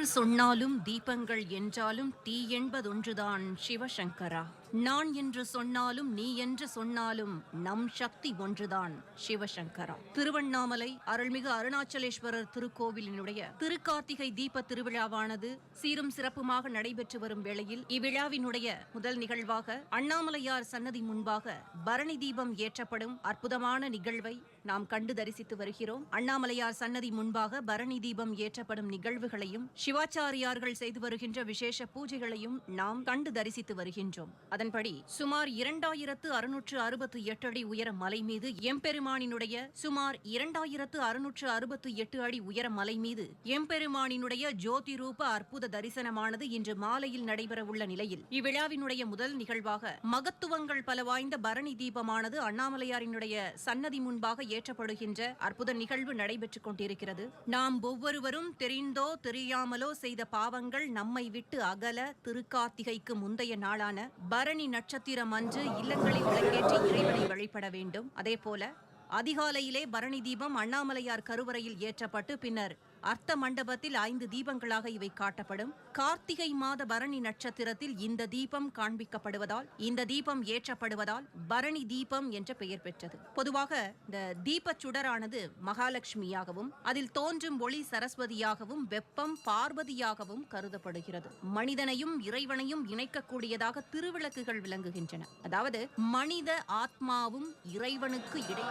என்று சொன்னாலும் தீபங்கள் என்றாலும் தீ என்பதொன்றுதான் சிவசங்கரா. நான் என்று சொன்னாலும் நீ என்று சொன்னாலும் நம் சக்தி ஒன்றுதான் சிவசங்கரா. திருவண்ணாமலை அருள்மிகு அருணாச்சலேஸ்வரர் திருக்கோவிலினுடைய திருக்கார்த்திகை தீப திருவிழாவானது சீரும் சிறப்புமாக நடைபெற்று வரும் வேளையில் இவ்விழாவினுடைய முதல் நிகழ்வாக அண்ணாமலையார் சன்னதி முன்பாக பரணி தீபம் ஏற்றப்படும் அற்புதமான நிகழ்வை நாம் கண்டு தரிசித்து வருகிறோம். அண்ணாமலையார் சன்னதி முன்பாக பரணி தீபம் ஏற்றப்படும் நிகழ்வுகளையும் சிவாச்சாரியார்கள் செய்து வருகின்ற விசேஷ பூஜைகளையும் நாம் கண்டு தரிசித்து வருகின்றோம். அதன்படி சுமார் 2668 அடி உயர மலை மீது எம்பெருமானினுடைய சுமார் 2668 அடி உயர மலை மீது எம்பெருமானினுடைய ஜோதி ரூப அற்புத தரிசனமானது இன்று மாலையில் நடைபெறவுள்ள நிலையில் இவ்விழாவினுடைய முதல் நிகழ்வாக மகத்துவங்கள் பல வாய்ந்த பரணி தீபமானது அண்ணாமலையாரினுடைய சன்னதி முன்பாக ஏற்றப்படுகின்ற அற்புத நிகழ்வு நடைபெற்றுக் கொண்டிருக்கிறது. நாம் ஒவ்வொருவரும் தெரிந்தோ தெரியாமலோ செய்த பாவங்கள் நம்மை விட்டு அகல திருக்கார்த்திகைக்கு முந்தைய நாளான பரணி நட்சத்திரம் அன்று இல்லங்களில் விளக்கேற்றி இறைவனை வழிபட வேண்டும். அதேபோல அதிகாலையிலே பரணி தீபம் அண்ணாமலையார் கருவறையில் ஏற்றப்பட்டு பின்னர் அர்த்த மண்டபத்தில் 5 தீபங்களாக இவை காட்டப்படும். கார்த்திகை மாத பரணி நட்சத்திரத்தில் இந்த தீபம் காண்பிக்கப்படுவதால் இந்த தீபம் ஏற்றப்படுவதால் பரணி தீபம் என்ற பெயர் பெற்றது. பொதுவாக இந்த தீப சுடரானது மகாலட்சுமியாகவும் அதில் தோன்றும் ஒளி சரஸ்வதியாகவும் வெப்பம் பார்வதியாகவும் கருதப்படுகிறது. மனிதனையும் இறைவனையும் இணைக்கக்கூடியதாக திருவிளக்குகள் விளங்குகின்றன. அதாவது மனித ஆத்மாவும் இறைவனுக்கு இடை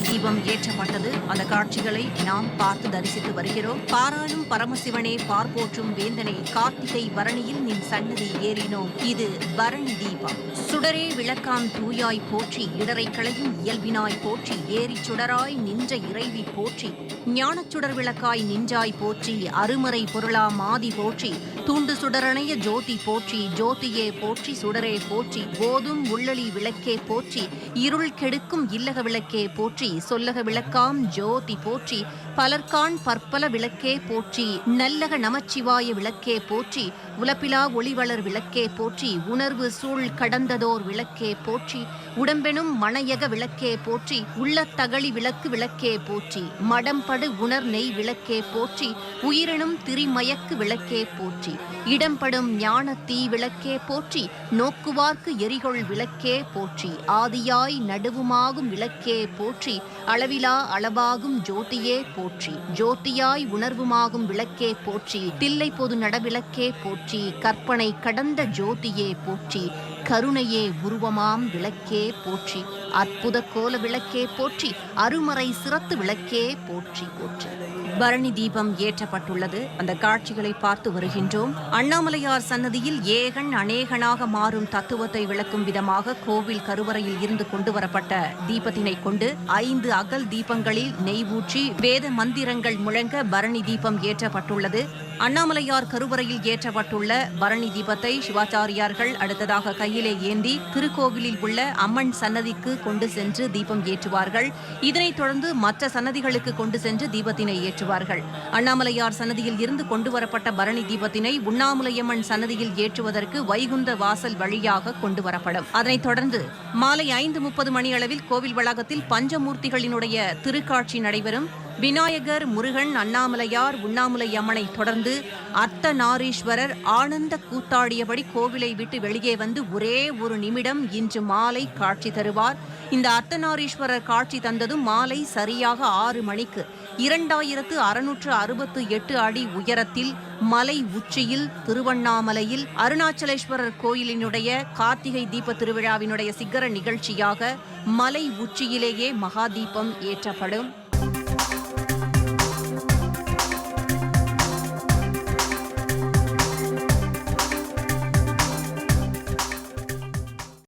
தீபம் ஏற்றப்பட்டது. அந்த காட்சிகளை நாம் பார்த்து தரிசித்து வருகிறோம். பாராளும் பரமசிவனே பார்ப்போற்றும் வேந்தனே கார்த்திகை பரணியில் நின் சன்னதி ஏறினோம். இது பரணி தீபம். சுடரே விளக்காம் தூயாய் போற்றி இடரை களையும் இயல்பினாய் போற்றி ஏறி சுடராய் நின்ற இறைவி போற்றி ஞானச் சுடர் விளக்காய் நின்றாய் போற்றி அருமறை பொருளாம் ஆதி போற்றி தூண்டு சுடரணைய ஜோதி போற்றி ஜோதியே போற்றி சுடரே போற்றி போதும் உள்ளளி விளக்கே போற்றி இருள் கெடுக்கும் இல்லக விளக்கே போற்றி சொல்லக விளக்காம் ஜோதி போற்றி பலர்கான் பற்பல விளக்கே போற்றி நல்லக நமச்சிவாய விளக்கே போற்றி உலப்பிலா ஒளிவளர் விளக்கே போற்றி உணர்வு சூழ் கடந்ததோர் விளக்கே போற்றி உடம்பெனும் மணையக விளக்கே போற்றி உள்ள தகளி விளக்கு விளக்கே போற்றி மடம்படு உணர் நெய் விளக்கே போற்றி உயிரெனும் திரிமயக்கு விளக்கே போற்றி இடம்படும் ஞான தீ விளக்கே போற்றி நோக்குவார்க்கு எரிகொள் விளக்கே போற்றி ஆதியாய் நடுவுமாகும் விளக்கே போற்றி அளவிலா அளவாகும் ஜோதியே போற்றி ஜோதியாய் உணர்வுமாகும் விளக்கே போற்றி தில்லை பொது நடவிளக்கே போற்றி கற்பனை கடந்த ஜோதியே போற்றி கருணையே உருவமாம் விளக்கே போற்றி. அற்புத கோல விளக்கே போற்றி, அருமறை சிரத்து விளக்கே போற்றி போற்றி. பரணி தீபம் ஏற்றப்பட்டுள்ளது. அந்த காட்சிகளை பார்த்து வருகின்றோம். அண்ணாமலையார் சன்னதியில் ஏகன் அநேகனாக மாறும் தத்துவத்தை விளக்கும் விதமாக கோவில் கருவறையில் இருந்து கொண்டு வரப்பட்ட தீபத்தினை கொண்டு 5 அகல் தீபங்களில் நெய் ஊற்றி வேத மந்திரங்கள் முழங்க பரணி தீபம் ஏற்றப்பட்டுள்ளது. அண்ணாமலையார் கருவறையில் ஏற்றப்பட்டுள்ள பரணி தீபத்தை சிவாச்சாரியார்கள் அடுத்ததாக கையிலே ஏந்தி திருக்கோவிலில் உள்ள அம்மன் சன்னதிக்கு கொண்டு சென்று தீபம் ஏற்றுவார்கள். இதனைத் தொடர்ந்து மற்ற சன்னதிகளுக்கு கொண்டு சென்று தீபத்தினை ஏற்றுவார்கள். அண்ணாமலையார் சன்னதியில் இருந்து கொண்டு வரப்பட்ட பரணி தீபத்தினை உண்ணாமுலையம்மன் சன்னதியில் ஏற்றுவதற்கு வைகுந்த வாசல் வழியாக கொண்டு வரப்படும். அதனைத் தொடர்ந்து மாலை 5:30 மணியளவில் கோவில் வளாகத்தில் பஞ்சமூர்த்திகளினுடைய திருக்காட்சி நடைபெறும். விநாயகர், முருகன், அண்ணாமலையார், உண்ணாமுலையம்மனை தொடர்ந்து அர்த்தநாரீஸ்வரர் ஆனந்த கூத்தாடியபடி கோவிலை விட்டு வெளியே வந்து ஒரே ஒரு நிமிடம் இன்று மாலை காட்சி தருவார். இந்த அர்த்தநாரீஸ்வரர் காட்சி தந்ததும் மாலை சரியாக 6 மணிக்கு 2668 அடி உயரத்தில் மலை உச்சியில் திருவண்ணாமலையில் அருணாச்சலேஸ்வரர் கோயிலினுடைய கார்த்திகை தீப திருவிழாவினுடைய சிகர நிகழ்ச்சியாக மலை உச்சியிலேயே மகா தீபம் ஏற்றப்படும்.